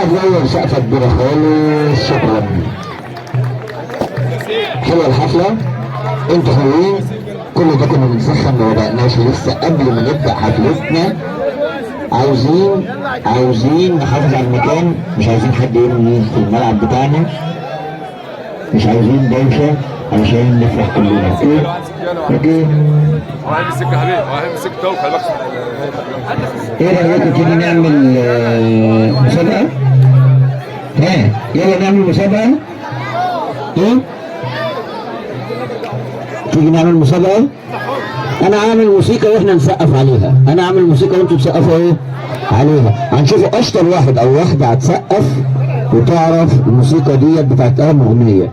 تغير سقفة كبيرة خالص. شكرا. حلوة الحفلة، انتوا حلوين. كل ده كنا بنسخن، ما بدأناش لسه قبل ما نبدأ حفلتنا. عاوزين نحافظ على المكان، مش عايزين حد يرمي في الملعب بتاعنا، مش عايزين دوشة علشان نفرح كلنا. اوكي. واحد مسك حبيبي، واحد مسك توك. ايه رأيكم تيجي نعمل مسابقة؟ ها يلا نعمل مسابقة. ايه؟ تيجي نعمل مسابقة؟ انا عامل موسيقى واحنا نسقف عليها. انا عامل موسيقى وانتوا تسقفوا ايه؟ عليها. هنشوفوا اشطر واحد او واحدة هتسقف وتعرف الموسيقى ديت بتاعت اهم اغنية.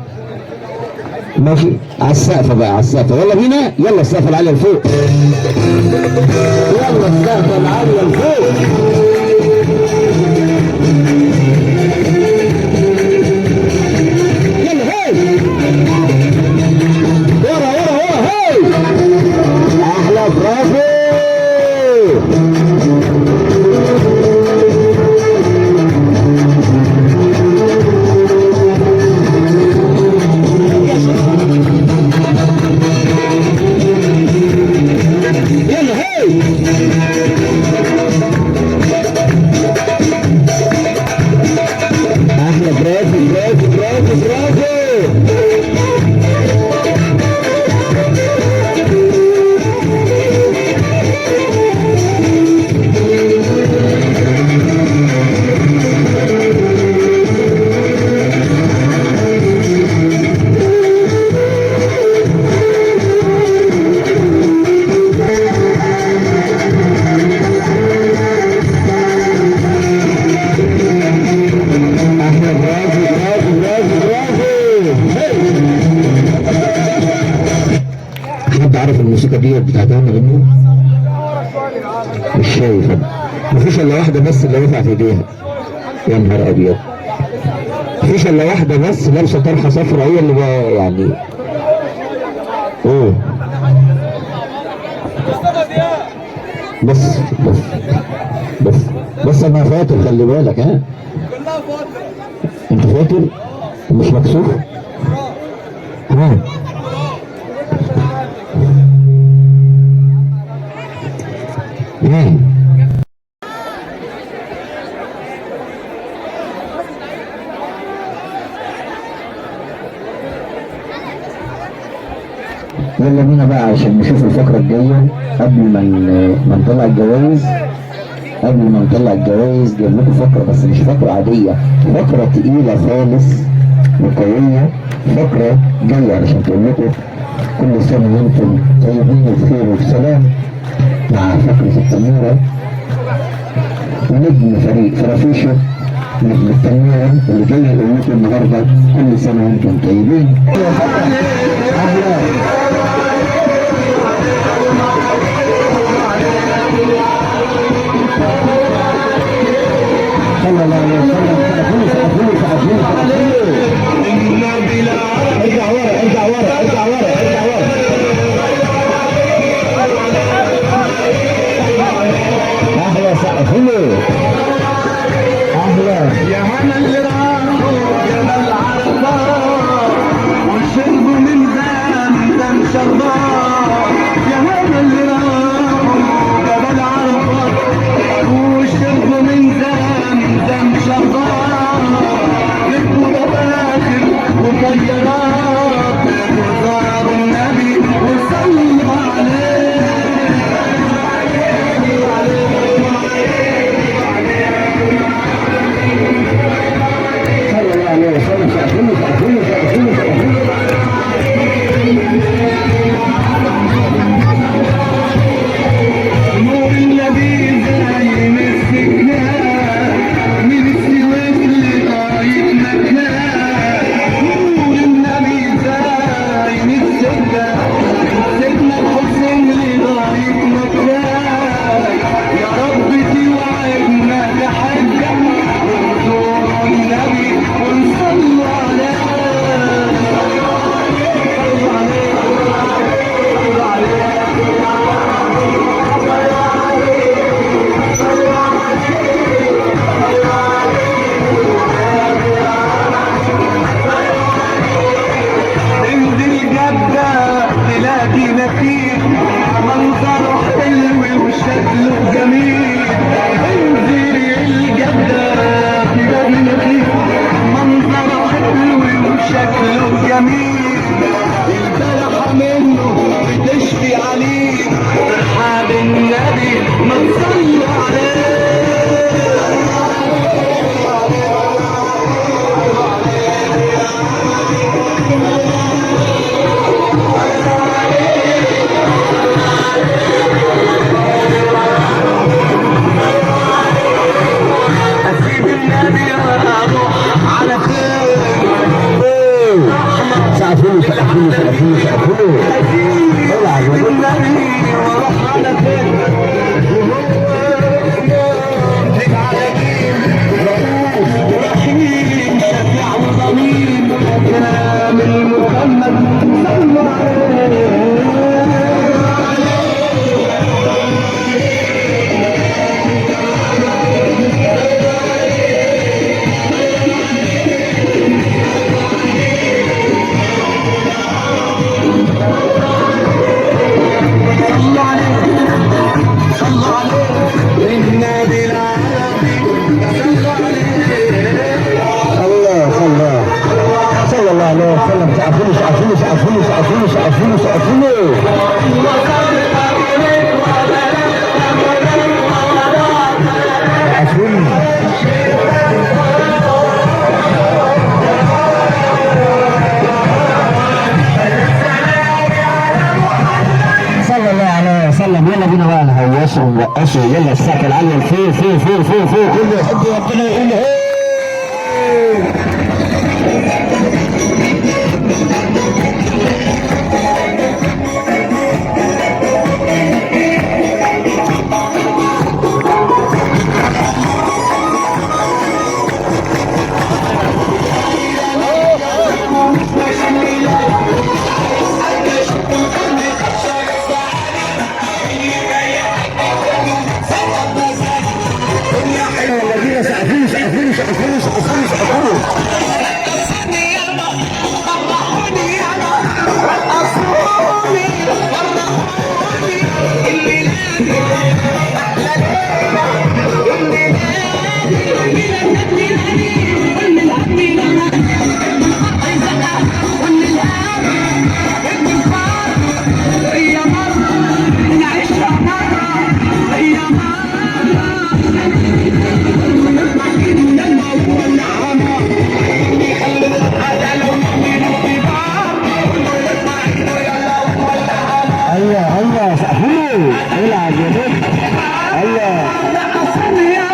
ماشي؟ على السقف بقى، على السقف. يلا بينا. يلا السقف العالية لفوق. يلا السقف العالية لفوق. يلا هاي. ورا ورا ورا هاي. احلى برافو. عارف الموسيقى دي بتاعتها منه؟ مش شايف. مفيش الا واحده بس اللي رفعت ايديها. يا نهار ابيض. مفيش الا واحده بس لابسه طرحه صفراء هي اللي بقى يعني. اوه بس بس بس بس انا فاطر، خلي بالك. ها انت فاطر مش مكسوف. ها يلا بينا بقى عشان نشوف الفقرة الجاية. قبل ما نطلع الجوائز، جايب لكم فقرة، بس مش فقرة عادية، فقرة تقيلة خالص وقوية. فقرة جاية علشان تقول لكم كل سنة وانتم طيبين وبخير وبسلام، مع فقرة التنويرة. ونجم فريق فرافيشو نجم التنويرة اللي جاي يقول لكم النهارده كل سنة وانتم طيبين. صلى الله عليه وسلم. ارجع ورا. احلى سقف له. احلى يا هنا اللي راحوا جبل عرفات وشربوا من زمزم شربات. يا هنا اللي راحوا جبل عرفات وشربوا من زمزم شربات. ركبوا دواخل وطيارات وزاروا سقفوا سقفوا سقفوا. العب يا بنت. وراح على فين رحيم شفيع وضمير كامل محمد صلى عليه. سقفوا سقفوا سقفوا سقفوا سقفوا سقفوا. صلى الله عليه وسلم. يلا بينا بقى نهوسوا ونرقصوا. يلا السقف العالية فوق فوق فوق فوق فوق. كله يحب ربنا يقول له الذين سقفوا سقفوا سقفوا سقفوا سقفوا. الله سقفوا. العب يا بنت. الله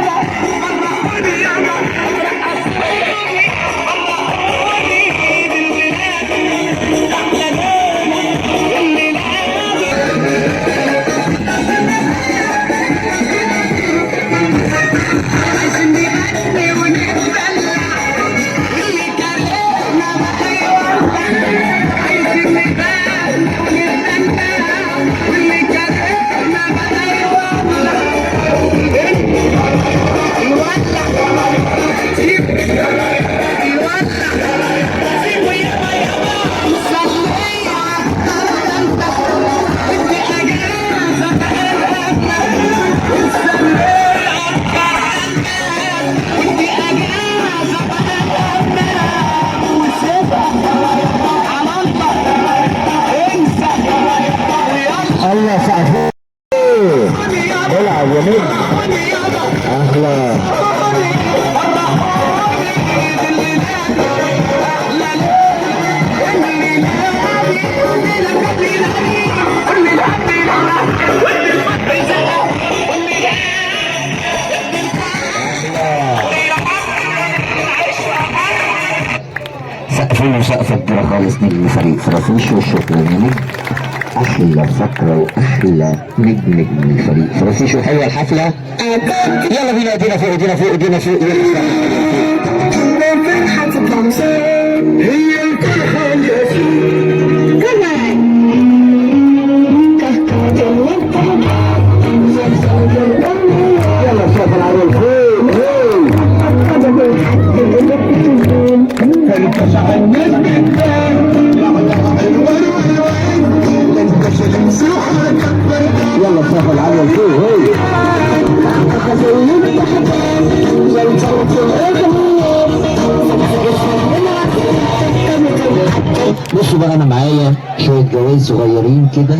الله سقفوا. العب يا نجم. اهلا. سقفوا سقفة كبيرة خالص نجم فريق فرافيش. والشكر يا نجم. احلى فقره واحلى نجم الفريق فرافيش. وحلوه الحفله. يلا بينا ايدينا فوق ايدينا فوق ايدينا فوق. هي الفرحة الياسين كمان يلا شوف العروض فوق انت شعر نجم يلا شوف العروض فوق. بصوا بقى انا معايا شويه جوايز صغيرين كده.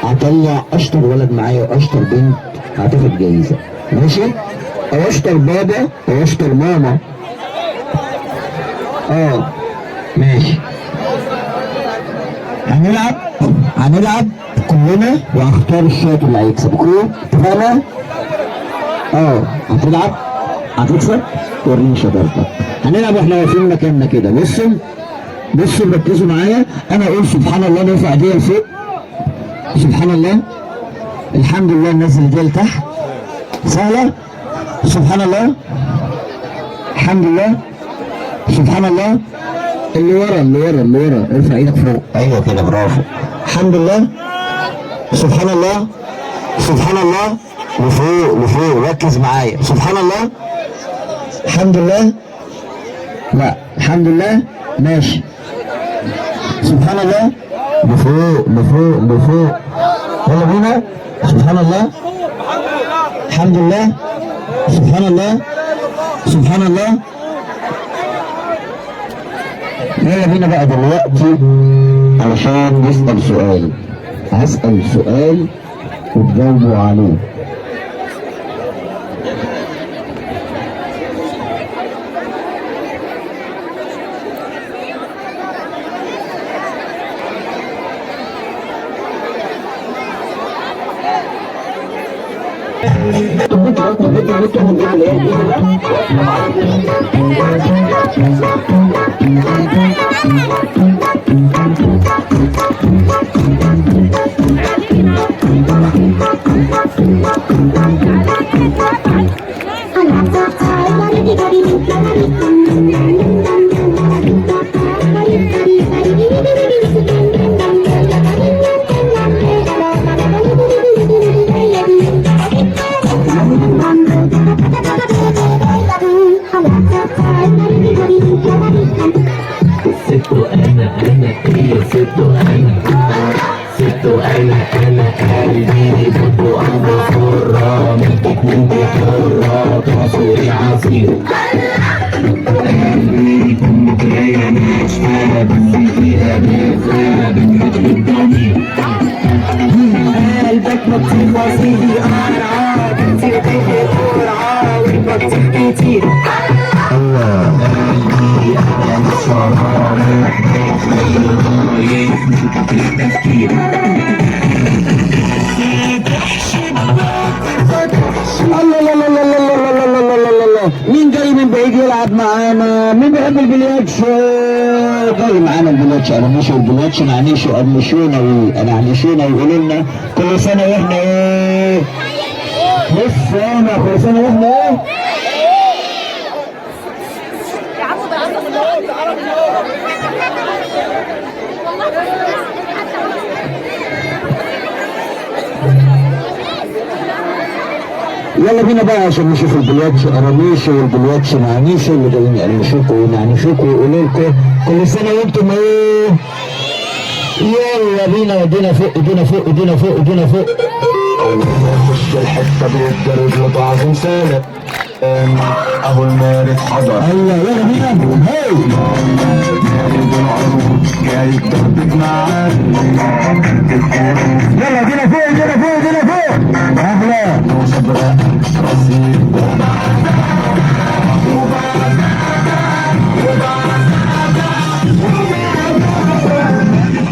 هطلع اشطر ولد معايا واشطر بنت هتاخد جايزه. ماشي؟ او اشطر بابا او اشطر ماما. ماشي. هنلعب كلنا وهختار الشاطر اللي هيكسب. اوكي اتفقنا؟ هتلعب هتكسب؟ وريني شطارتك. هنلعب واحنا واقفين مكاننا كده. بصوا بصوا ركزوا معايا. انا اقول سبحان الله نرفع ايديا لفوق. سبحان الله. الحمد لله ننزل ايديا لتحت. سهله. سبحان الله. الحمد لله. سبحان الله. اللي ورا اللي ورا اللي ورا ارفع ايدك فوق. ايوه كده برافو. الحمد لله. سبحان الله. سبحان الله. لفوق لفوق ركز معايا. سبحان الله. الحمد لله. لا الحمد لله. ماشي. سبحان الله. لفوق لفوق لفوق. يلا بينا. سبحان الله. الحمد لله. سبحان الله. سبحان الله. يلا بينا بقى دلوقتي علشان نسأل سؤال. هسأل سؤال وتجاوبوا عليه. أنا قلبي بطو أمر حرة ملكك من حرة تعصري عصير قلبي كم كراية ناشفة بس فيها بيزة بنحب الضمير قلبك مكتوب وسيدي قرعة كتير تحت قرعة والبطيء كتير الله قلبي أحلى الشرارة التفكير الله الله الله الله الله الله الله الله الله. مين جاي من بعيد يلعب معانا؟ مين بيحب البلياتش؟ جاي معانا البلياتش. قرمشوا البلياتش نعنشوا قرمشونا ونعنشونا ويقولوا لنا كل سنة واحنا ايه؟ كل سنة واحنا ايه؟ يلا بينا بقى عشان نشوف البلياتش قراميش والبلياتش نعنيش اللي جايين يقرمشوكوا ونعنشوكوا ويقولوا لكم كل سنة وانتم ايه؟ يلا بينا ايدينا فوق ايدينا فوق ايدينا فوق ايدينا فوق. أول ما أخش الحتة بيتدرج له طعم سنة أهو المارد حضر ايوه يلا بينا. هاي مارد العروض جاي تهبط معاك يلا ايدينا فوق ايدينا فوق ايدينا فوق. اهلا وشبرق رصيد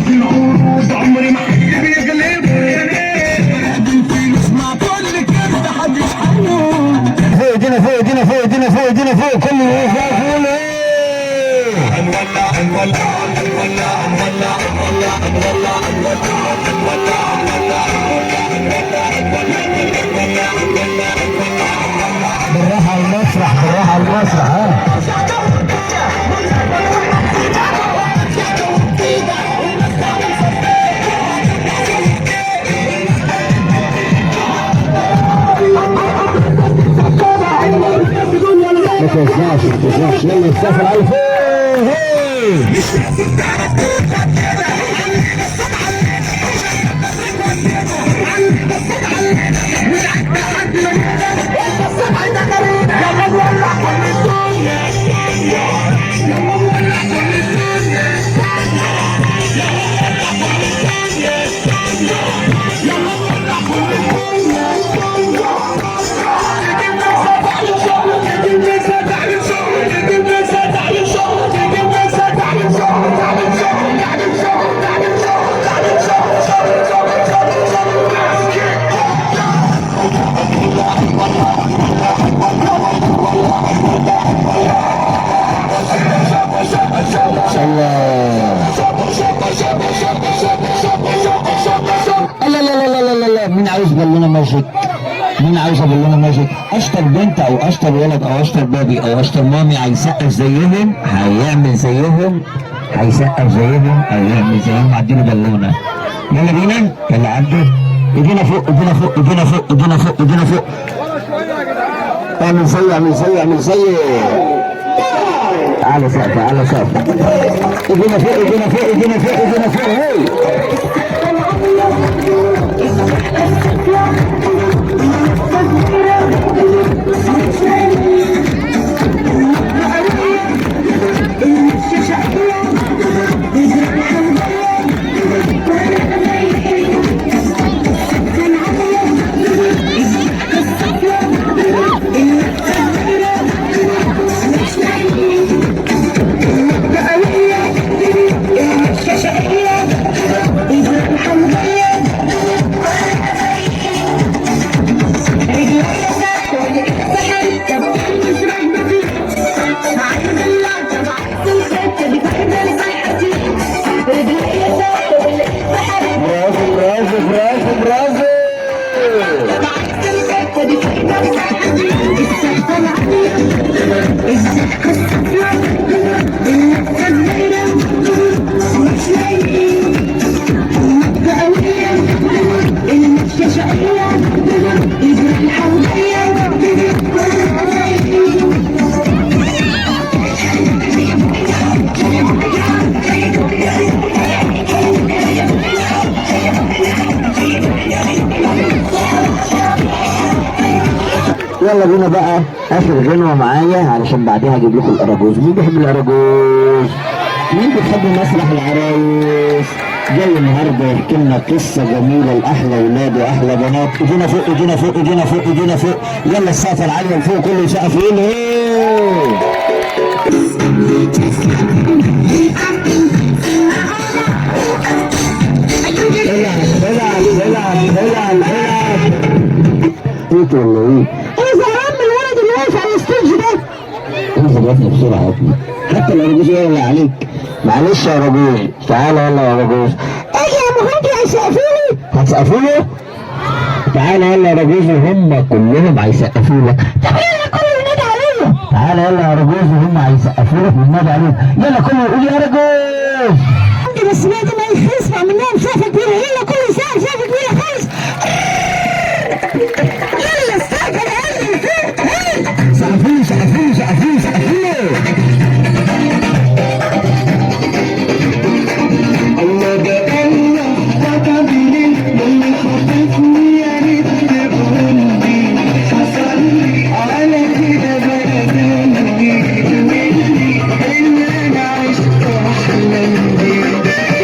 العروض عمري ما حد بيغلبني بالفلوس مع كل كده حد يحنون فوق ايدينا فوق ايدينا فوق ايدينا فوق ايدينا فوق كله ايه فوق كله ايه. هنولع هنولع هنولع هنولع هنولع هنولع هنولع بالراحة على المسرح بالراحة على المسرح. ها ما توزعش ما توزعش. يلا السفر على فوق. اشطر بنت او اشطر ولد او اشطر بابي او اشطر مامي هيسقف زيهم، هيعمل زيهم، هيسقف زيهم او يعمل زيهم. عديله بالونه. يلا بينا، يلا عدوا. ايدينا فوق، ايدينا فوق، ايدينا فوق، ايدينا فوق، ايدينا فوق. اعمل زي، اعمل زي، اعمل زي. تعالى سقف، تعالى سقف. ايدينا فوق، ايدينا فوق، ايدينا فوق، ايدينا فوق. هي يلا بينا بقى اخر غنوه معايا علشان بعدها هجيب لكم الاراجوز. مين بيحب الاراجوز؟ مين بتحب مسرح العرايس؟ جاي النهارده يحكي لنا قصه جميله لاحلى اولاد واحلى بنات. ايدينا فوق، ايدينا فوق، ايدينا فوق، ايدينا فوق. يلا السقف العاليه لفوق، كله يسقف ليه. العب العب العب العب العب. ايه ولا ايه؟ انا زهقان من الولد اللي واقف على الستيج ده. انزل يا ابني بسرعه يا ابني، حتى الارجوز هي اللي عليك. معلش يا رجوز، تعالى يلا يا رجوز. اجي يا مهندي هيسقفوا لي؟ هتسقفوا له؟ تعالى يلا يا رجوز وهم كلهم هيسقفوا لك. طب يلا كله ينادي عليا. تعالى يلا يا رجوز وهم هيسقفوا لك وينادي عليك. يلا كله يقول يا رجوز. بس بعد ما يسمع منهم سقفه كبيره. يلا كله يسقف سقفه كبيره خالص. يلا السقف العالي فوق. سقفوا سقفوا سقفوا سقفوا. الله ده الله ده كبير اللي خاطفني يا ريت تقولي حصل على كده برداني مني ان انا عشت واحلم بيه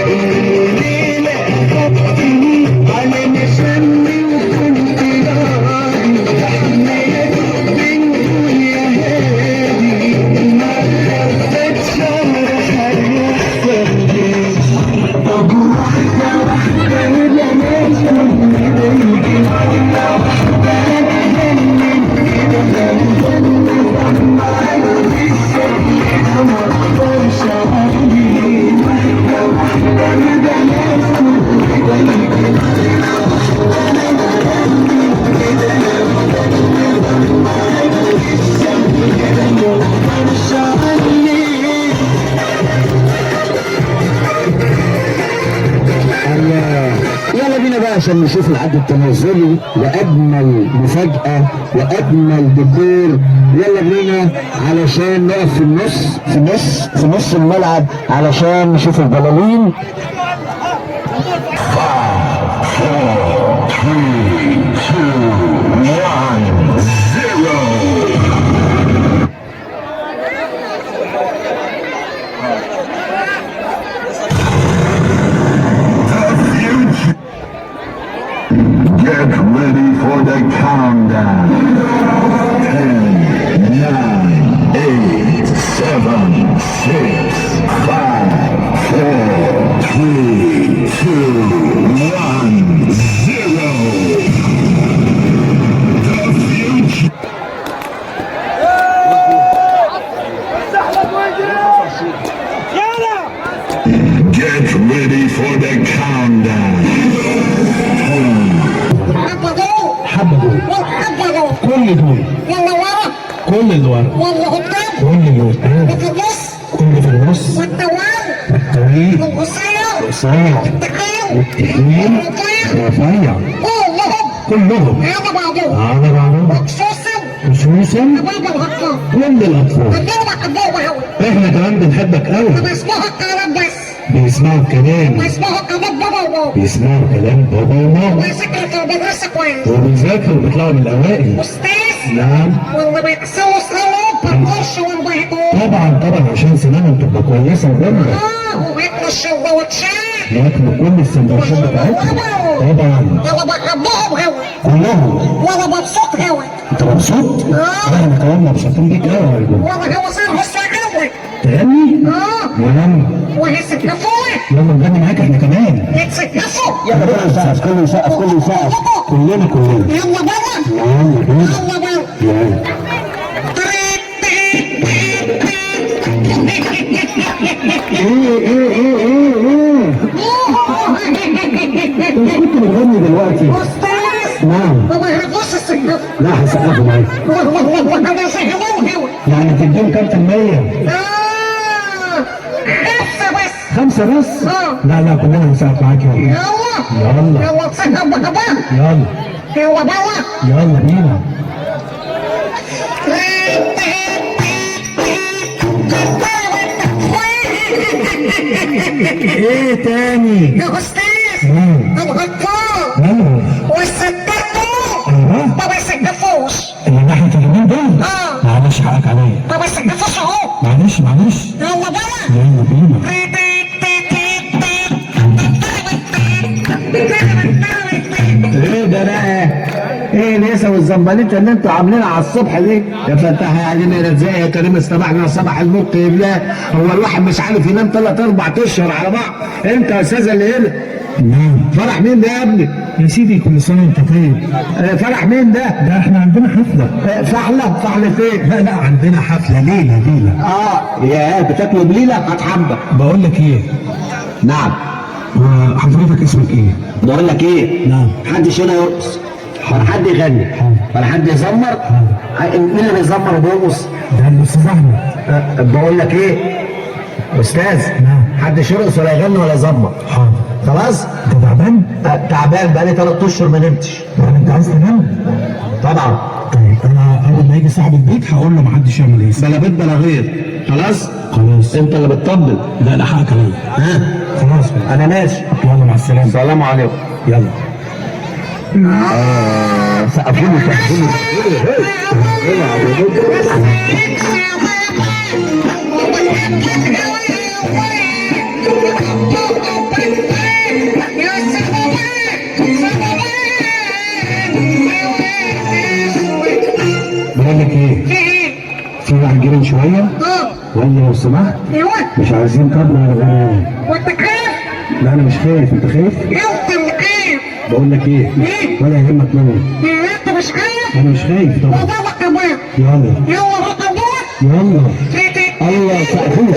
الليله خطفني على نشمي وكنت راضي بحماية بنقول يا هادي ما خفت شهر هيحصل ليه طب واحدة واحدة وبلاش من ايديكي واحدة واحدة انا بجنن كده بجنن معاك بالشكل ما اقدرش اعدي واحدة واحدة وبلاش من ايديكي انا بجنن كده بجنن معاك بالشكل كده ما اقدرش اعدي. يلا بينا بقى عشان نشوف العد التنازلي واجمل مفاجأة واجمل ديكور. يلا بينا علشان نقف في نص الملعب علشان نشوف البلالين. 5 4 3 2 1 Get ready for the countdown. 10, 9, 8, 7, 6, 5, 4, 3, 2, 1, 0. كل دول، يلا ورا، كل اللي ورا، يلا قدام، كل اللي قدام، اللي في النص، كل في النص، والطوال، الطويل، والقصير، القصير، التخين، التخين، الرفيع، الرفيع، كلهم كلهم على بعضهم، على بعضهم، خصوصا خصوصا بعض الأطفال. كل الأطفال. الدنيا بحبهم أوي. احنا كمان بنحبك قوي. بسمعوا الكلام بس، بيسمعوا الكلام، بسمعوا كلام بابا وماما، بيسمعوا كلام بابا وماما، وذاكروا في المدرسة كويس. وبيذاكروا وبيطلعوا من الأوائل. أستاذ، نعم واللي بيكسروا صالون بالقرش والبهدول. طبعا عشان سنانهم تبقى كويسة وجامدة. وبياكلوا السندوتشات. بياكلوا كل السندوتشات بتاعتهم. طبعا أنا بحبهم أوي، كلهم. وأنا مبسوط أوي، انت مبسوط؟ احنا كمان مبسوطين بيك قوي يا رجل. وأنا هو صاحب السعادة. تغني؟ يلا وهيسقفوا يلا نغني معاك احنا كمان. يتسقفوا. يلا كله يسقف، كله يسقف، كله يسقف، كلنا يلا بابا، يلا بابا. يلا. انت كنت بتغني دلوقتي؟ أستاذ، نعم. ما بيعرفوش السقف. لا هسقفوا معاك. أنا سهلهم أوي. يعني تديهم كام في المية؟ 5 بس. 5 بس؟ لا كلنا هنسقف معاك. يلا يلا يلا يلا تصدق بابا. يلا يلا بابا. يلا بينا. ايه تاني؟ يا أستاذ، الغطاء والستات ايوه ما بيسقفوش. اللي ناحية اليمين دول؟ معلش حقك عليا. ما بيسقفوش أهو. معلش يلا بابا. يلا بينا. ايه ده بقى؟ ايه الهيصه والزنبليطه اللي انتوا عاملينها على الصبح دي؟ يا فتاح يا علينا ازاي يا كريم استبحنا صباح الملك بالله. هو الواحد مش عارف ينام 3 4 اشهر على بعض. انت يا استاذ اللي هنا. نعم. فرح مين ده يا ابني؟ يا سيدي كل سنه وانت طيب. فرح مين ده؟ ده احنا عندنا حفله. فحله فين؟ لا عندنا حفله ليله. يا بتاكلوا بليله هتحبك. بقول لك ايه؟ نعم. حضرتك اسمك ايه؟ بقول لك ايه؟ نعم. محدش هنا يرقص، ولا حد يغني، ولا حد يزمر. مين اللي بيزمر وبيرقص؟ ده الاستاذ احمد. بقول لك ايه؟ استاذ، نعم. محدش يرقص ولا يغني ولا يزمر. حاضر. خلاص؟ انت تعبان؟ تعبان بقالي 3 اشهر ما نمتش. يعني انت عايز تنام؟ طبعا. طيب انا اول ما يجي صاحب البيت هقول له محدش يعمل ايه. بلا بيت بلا غير. خلاص؟ خلاص. انت اللي بتطبل. لا حقك عليا. خلاص انا ماشي. يلا مع السلامه. السلام عليكم. يلا. سقفوني. بقول لك ايه؟ في واحد جري شويه وقال لي لو سمحت مش عايزين طبل ولا غنى. وانت خايف؟ لا انا مش خايف. انت خايف؟ انت اللي خايف. بقول لك ايه؟ ولا يهمك مني. انت مش خايف؟ انا مش خايف طبعا. وبابا كمان. يلا يلا رقم يلا. الله سقفوني.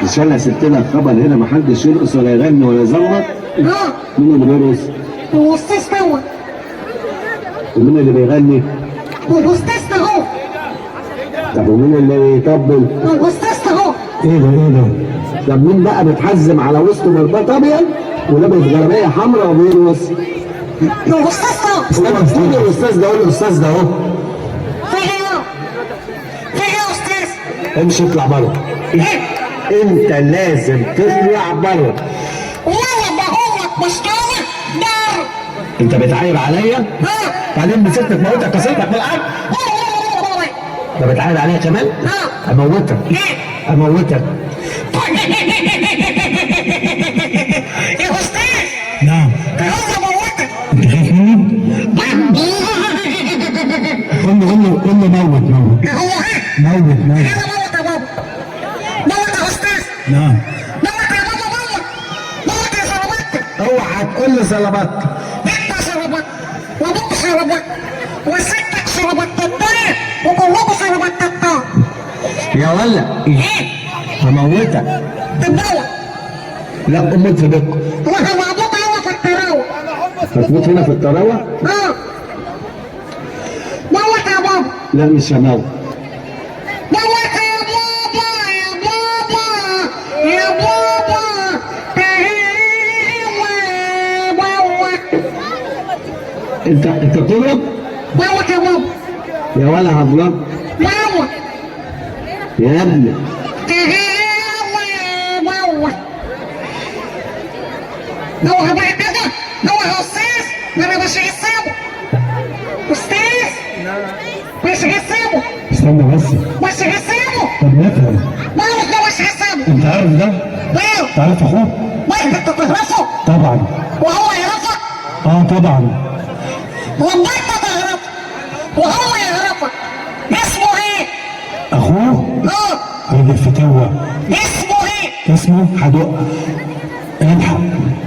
ان شاء الله سبت لك خبر هنا محدش يرقص ولا يغني ولا يزمر. مين اللي بيرقص؟ الاستاذ دوت. ومين اللي بيغني؟ الاستاذ اهو. طب ومين اللي يطبل؟ الاستاذ اهو. ايه ده؟ طب مين بقى بتحزم على وسطه مرباط ابيض ولابس جلابيه حمراء وبيرقص؟ الاستاذ اهو. استنى الاستاذ ده. قول الاستاذ ده اهو. في ايه يا استاذ؟ امشي اطلع بره. انت لازم تطلع بره. لا بقول لك مش كده. دار. انت بتعاير عليا؟ بعدين مسكتك موتك كسرتك في الارض. انت بتعاير عليا كمان؟ اموتك. يا استاذ. نعم. عايز اموتك. انت خايف مني؟ قول له موت. هو ايه؟ موت. انا موت يا بابا. موت يا استاذ. نعم. موت يا بابا. موت يا زلمتك. اوعى تقول لي صلبات. انت شربت وابوك شربت وستك شربت الطريق وكلكم شربت الطار. يا ولا ايه؟ هموتك. تبدأ لا اموت في بيتكم. وهموتك هو في الطريق. هتموت هنا في الطراوه؟ اه موت يا بابا لا مش هموت. موت يا بابا يا بابا يا بابا انت بتضرب؟ موت يا بابا يا ولا هضرب موت يا ابني. هو بقى كده هو يا استاذ ده انا مش هسيبه استاذ مش هسيبه استنى بس. مش هسيبه طب نفهم. موت ده مش هسيبه انت عارف ده؟ ليه؟ تعرف اخوك؟ ما انت تعرفه طبعا. وهو يعرفك اه طبعا. لما انت تعرفه وهو يعرفك اسمه ايه؟ اخوه اه راجل فتوة. اسمه ايه؟ اسمه حدق. الحق.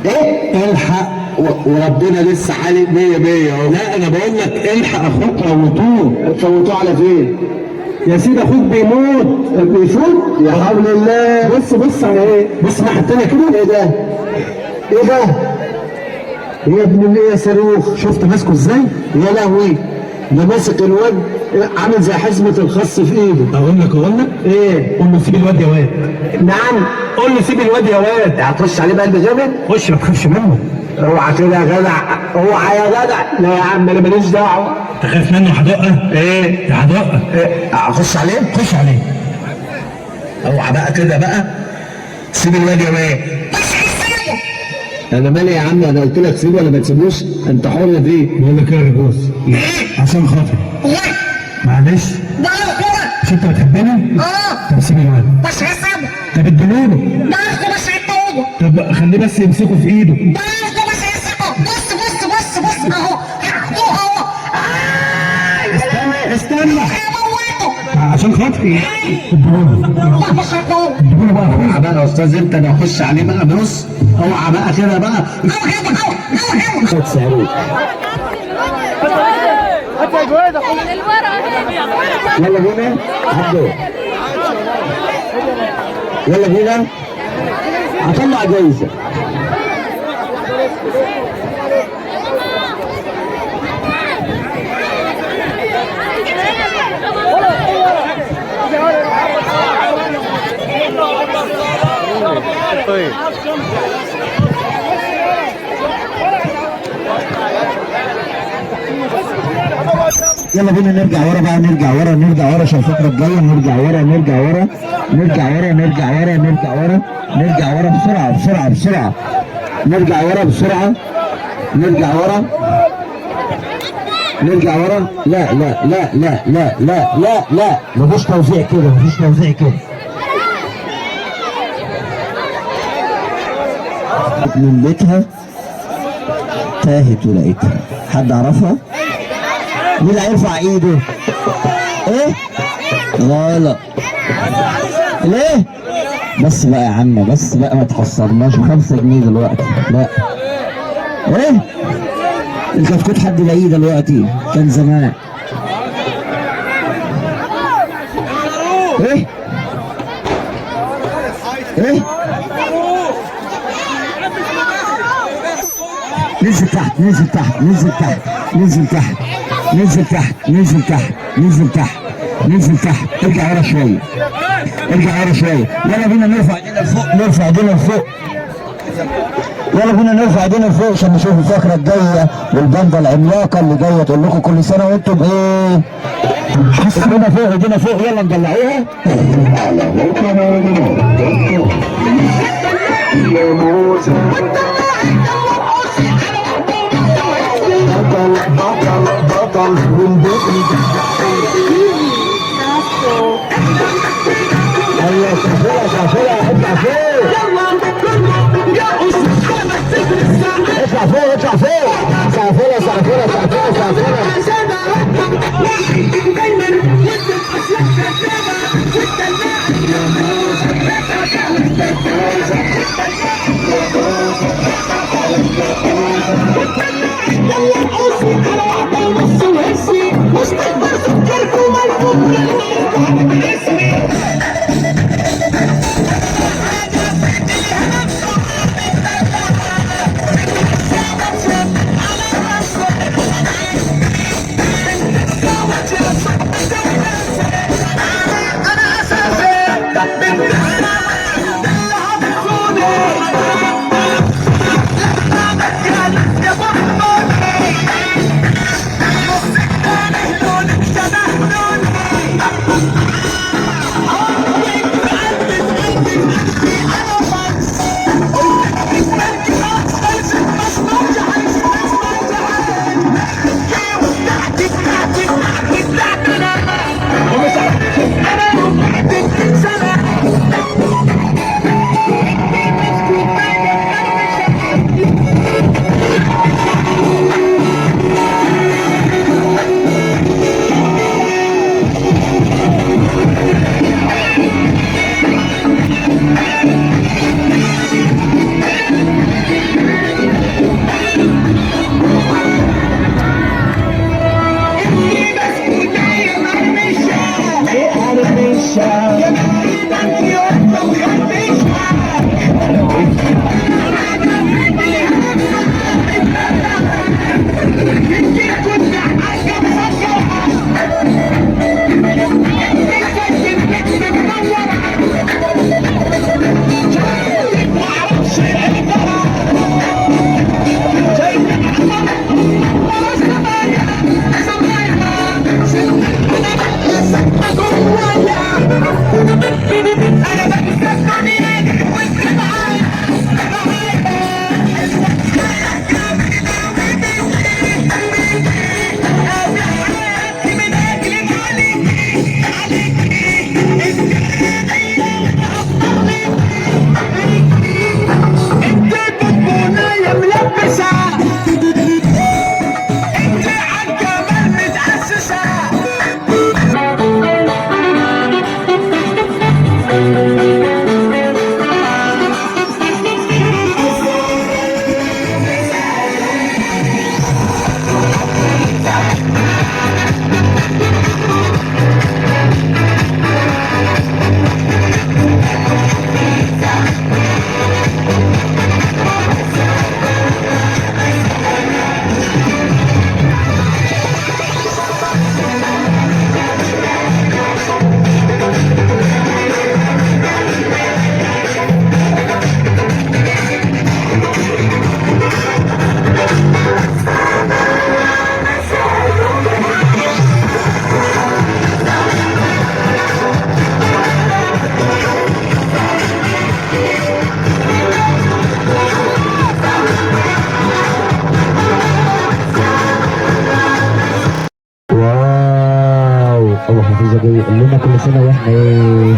ايه؟ الحق وربنا لسه حالق 100 100 اهو. لا انا بقول لك الحق اخوك موتوه. فوتوه على فين؟ يا سيدي اخوك بيموت. بيفوت؟ يا حول الله. بص على ايه؟ بص الناحيه التانيه كده. ايه ده؟ ايه ده؟ يا ابن الايه يا صاروخ؟ شفت ماسكه ازاي؟ يا لهوي ده ماسك الواد عامل زي حزمه الخص في ايده. اقول لك ايه؟ قول له سيب الواد يا واد. نعم قول له سيب الواد يا واد. هتخش عليه بقى جامد؟ خش ما تخافش منه. اوعى كده يا جدع. اوعى يا جدع. لا يا عم انا ماليش دعوه. انت خايف منه حدقه؟ ايه؟ يا حدقه. ايه؟ اخش عليه؟ خش عليه. اوعى بقى كده بقى. سيب الواد يا واد. مش هسيبه انا مالي يا عم. انا قلت لك سيبه ولا ما تسيبوش؟ انت حر فيه. بقول لك ايه يا بص عشان خاطري ليه؟ معلش. ده كده مش انت بتحبني؟ اه طب سيب الواد. مش هسيبه طب اديله. ده اخده مش هيتوبه طب خليه بس يمسكه في ايده. ده اخده مش هيمسكه بص اهو هاخده اهو استنى هموته عشان خاطري. اديله. لا مش هيتوبه اديله بقى. اوعى بقى يا استاذ انت. انا هخش عليه بقى. بص اوعى بقى كده بقى. هو صاروخ. يلا بينا. عبدو يلا بينا. هطلع جايزه. طيب يلا بينا نرجع ورا بقى. نرجع ورا عشان الفقره الجايه. نرجع ورا بسرعه. نرجع ورا. لا مفيش توزيع كده. من بيتها تاهت ولقيتها. حد عرفها؟ مين اللي هيرفع ايده؟ ايه؟ غلط. ليه؟ بس بقى يا عم ما تحصرناش. ب5 جنيه دلوقتي. لا ايه؟ الكتكوت حد لاقيه دلوقتي. كان زمان. ايه؟ نزل تحت. ارجع ورا شويه. يلا بينا نرفع ايدينا لفوق عشان نشوف الفقره الجايه والباندا العملاقه اللي جايه تقول لكم كل سنه وانتم بايه؟ ايدينا فوق. يلا نطلعوها. بطل والبطل. ايوه شافوها. اطلع فوق. المزاجيه، قول لنا كل سنه واحنا ايه.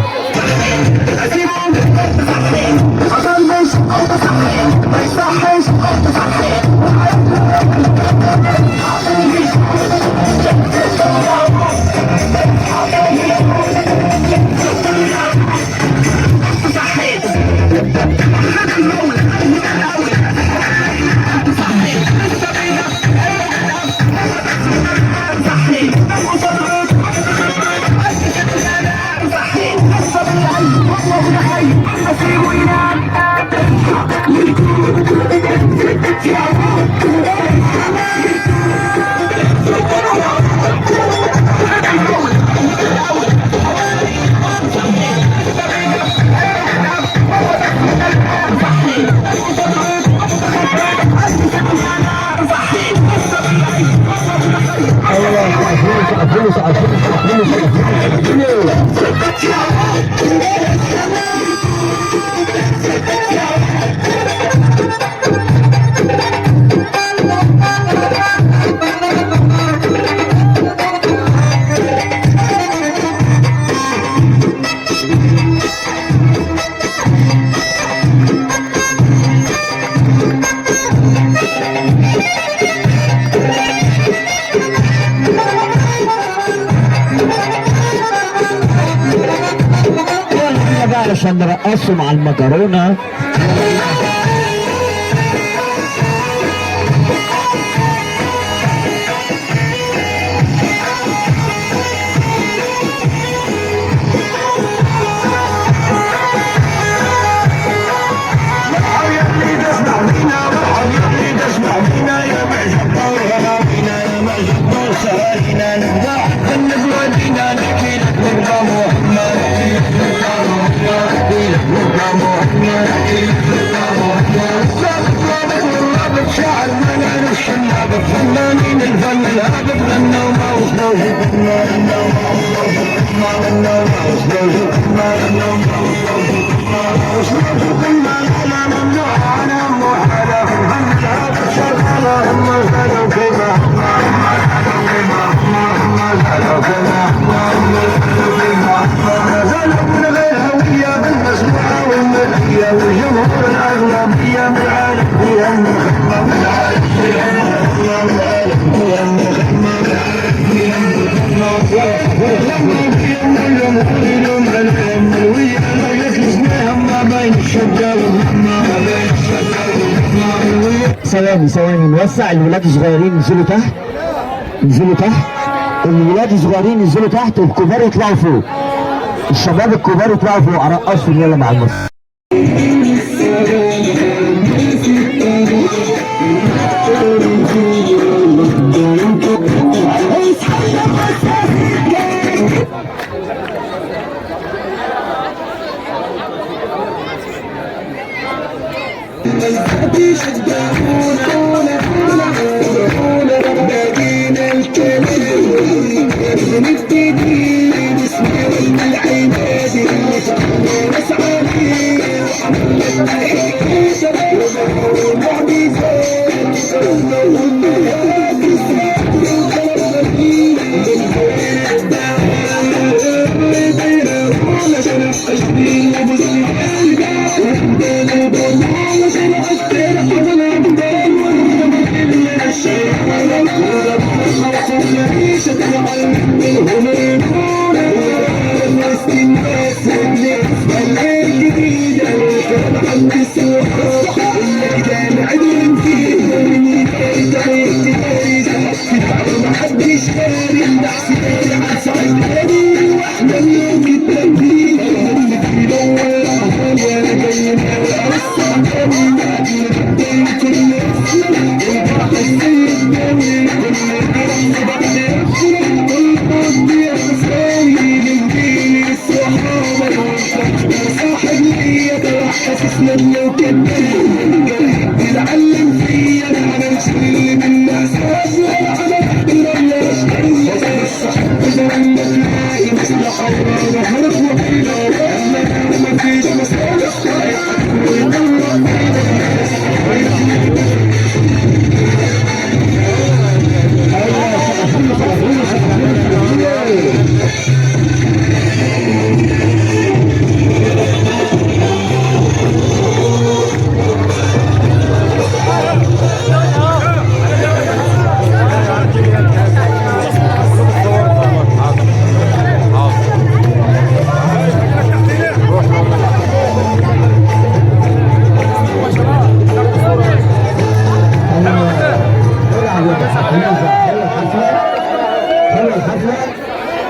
عشان نرقصوا مع المكرونه. فنانين الفن الهادف غنوا ما وصلوا ما ممنوع انا محالة في الفن الهادف شغالة هم زادوا كما زادوا من غير هوية بالمسموعة والملكية والجمهور الأغلبية من العالم فيها من خدمة من العالم ثواني نوسع. الولاد الصغيرين ينزلوا تحت، الولاد الصغيرين ينزلوا تحت والكبار يطلعوا فوق. الشباب الكبار يطلعوا فوق. ارقصهم يلا مع المصر.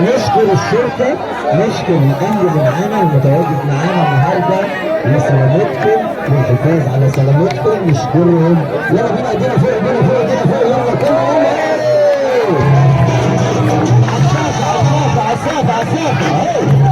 نشكر الشرطة، نشكر الأمن اللي معانا المتواجد معانا النهارده لسلامتكم والحفاظ على سلامتكم، نشكرهم. يلا بينا ايدينا فوق ايدينا فوق ايدينا فوق، يلا كله يلا عالسقف عالسقف اهي.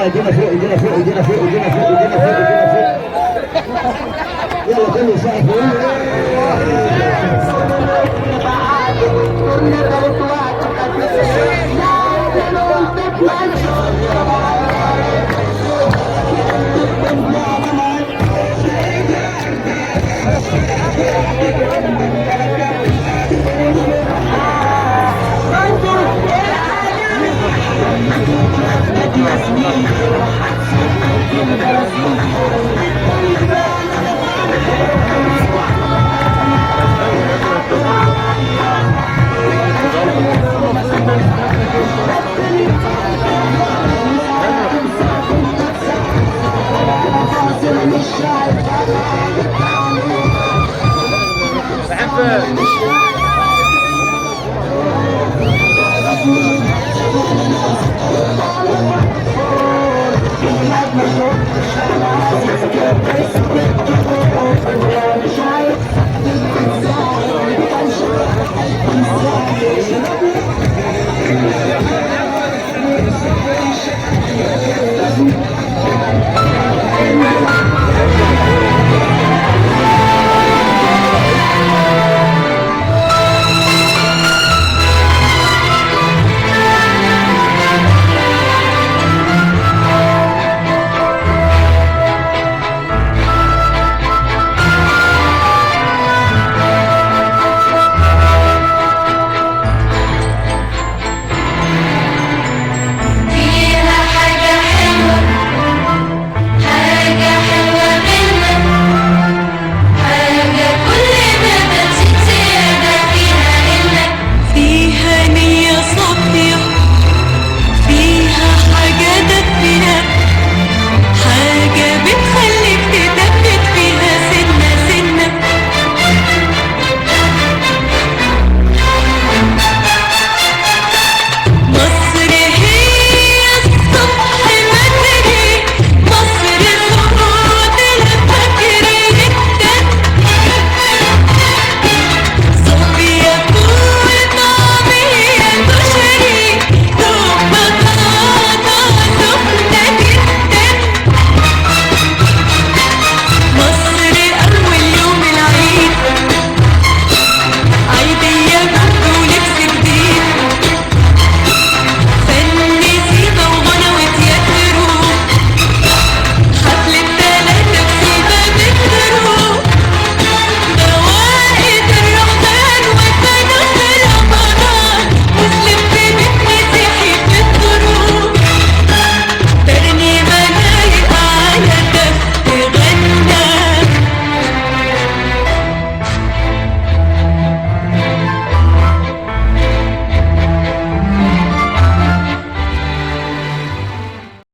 ايدينا فوق ايدينا فوق ايدينا فوق ايدينا فوق ايدينا فوق ايدينا فوق. يلا كله سقف.